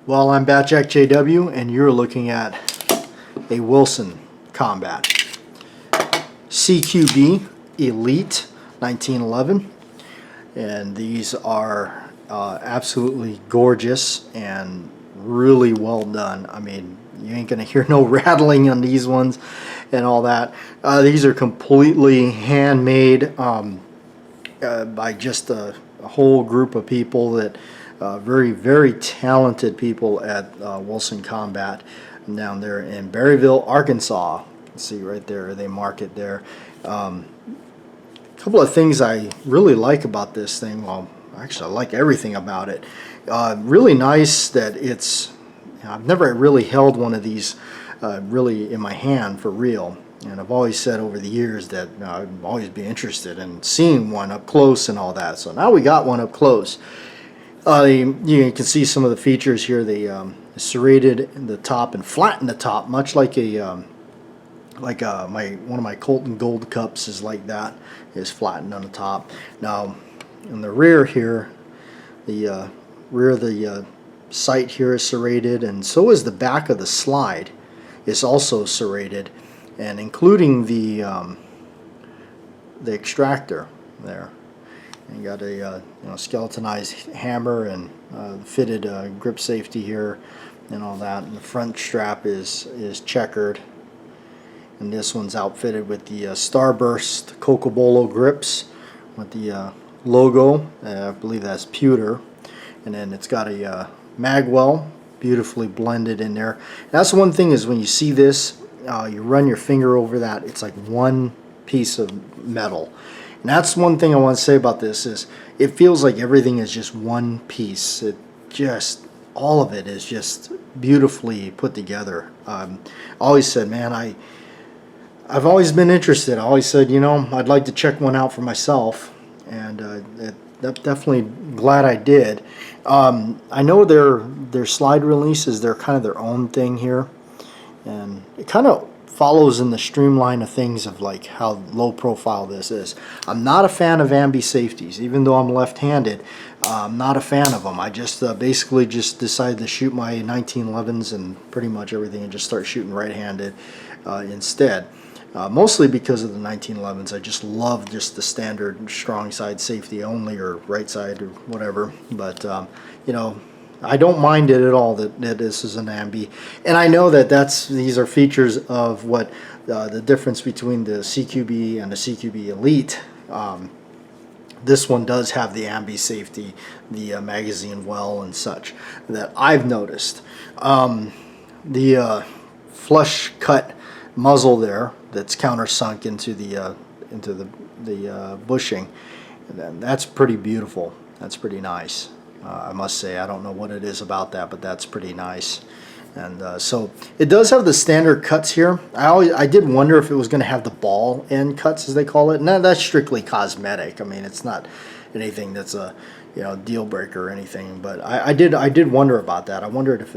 Well, I'm BATJAC J.W. and you're looking at a Wilson Combat CQB Elite 1911, and these are absolutely gorgeous and really well done. I mean, you ain't gonna hear no rattling on these ones and all that. These are completely handmade by just a whole group of people that very talented people at Wilson Combat down there in Berryville, Arkansas. You can see right there, they mark it there. A couple of things I really like about this thing, well, actually I like everything about it. Really nice that it's, I've never really held one of these really in my hand for real. And I've always said over the years that I'd always be interested in seeing one up close and all that. So now we got one up close. You can see some of the features here. They serrated in the top and flattened the top, much like one of my Colton Gold cups is like that, is flattened on the top. Now in the rear here, the rear of the sight here is serrated, and so is the back of the slide is also serrated, and including the extractor there. And you got a skeletonized hammer and fitted grip safety here and all that. And the front strap is checkered, and this one's outfitted with the Starburst Cocobolo grips with the logo. I believe that's pewter, and then it's got a magwell beautifully blended in there. And that's one thing, is when you see this, you run your finger over that, it's like one piece of metal. And that's one thing I want to say about this, is it feels like everything is just one piece. It just, all of it is just beautifully put together. I always said, man, I've always been interested. I always said, you know, I'd like to check one out for myself, and definitely glad I did. I know their slide releases, they're kind of their own thing here, and it kind of follows in the streamline of things of like how low profile this is. I'm not a fan of ambi safeties, even though I'm left-handed. I'm not a fan of them. I just basically just decided to shoot my 1911s and pretty much everything and just start shooting right-handed instead. Mostly because of the 1911s. I just love just the standard strong side safety only, or right side or whatever. But you know, I don't mind it at all that this is an ambi, and I know that these are features of what the difference between the CQB and the CQB Elite. This one does have the ambi safety, the magazine well and such, that I've noticed. The flush cut muzzle there that's countersunk into the bushing, and that's pretty beautiful. That's pretty nice. I must say, I don't know what it is about that, but that's pretty nice. And so it does have the standard cuts here. I did wonder if it was going to have the ball end cuts, as they call it. No, that's strictly cosmetic. I mean, it's not anything that's a deal breaker or anything. But I did wonder about that. I wondered if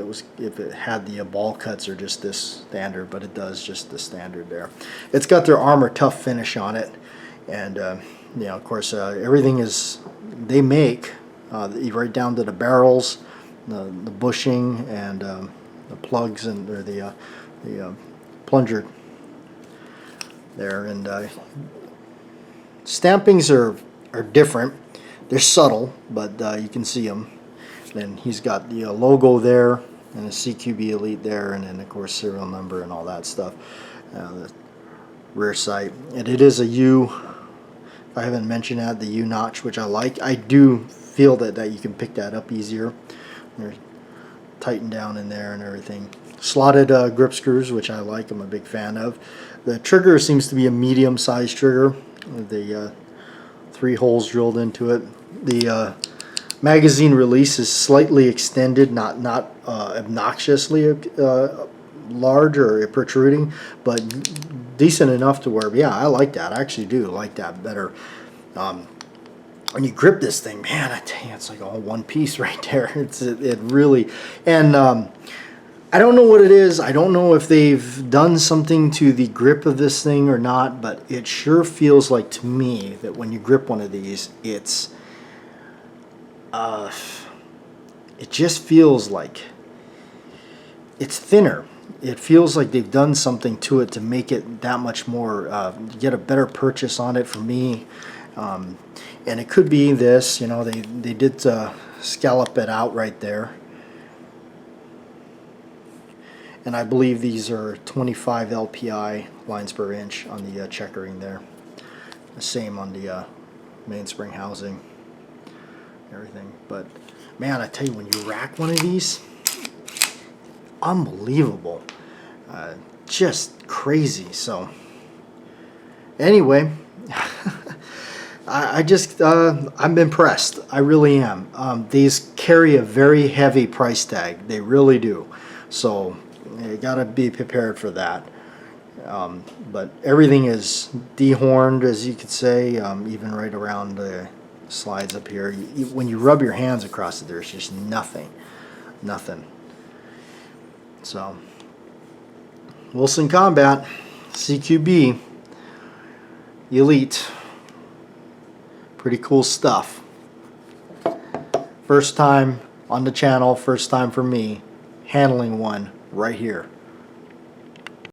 it had the ball cuts or just this standard, but it does just the standard there. It's got their armor tough finish on it, and of course everything is they make. Right down to the barrels, the bushing, and the plugs, and or the plunger there. And stampings are different. They're subtle, but you can see them. Then he's got the logo there, and the CQB Elite there, and then of course serial number and all that stuff. The rear sight, and it is a U. If I haven't mentioned that, the U notch, which I like. I do feel that you can pick that up easier. They're tightened down in there and everything. Slotted grip screws, which I like. I'm a big fan of. The trigger seems to be a medium-sized trigger with the 3 holes drilled into it. The magazine release is slightly extended, not obnoxiously large or protruding, but decent enough to where, yeah, I like that. I actually do like that better. When you grip this thing, man, I tell you, it's like all one piece right there. It really, and I don't know what it is. I don't know if they've done something to the grip of this thing or not, but it sure feels like to me that when you grip one of these, it just feels like it's thinner. It feels like they've done something to it to make it that much more, get a better purchase on it for me. And it could be this, you know, they did scallop it out right there. And I believe these are 25 LPI lines per inch on the checkering there. The same on the mainspring housing, everything. But man, I tell you, when you rack one of these, unbelievable, just crazy. So anyway, I'm impressed. I really am. These carry a very heavy price tag. They really do. So you gotta be prepared for that. But everything is dehorned, as you could say, even right around the slides up here. When you rub your hands across it, there's just nothing. So, Wilson Combat CQB Elite. Pretty cool stuff. First time on the channel, first time for me handling one right here.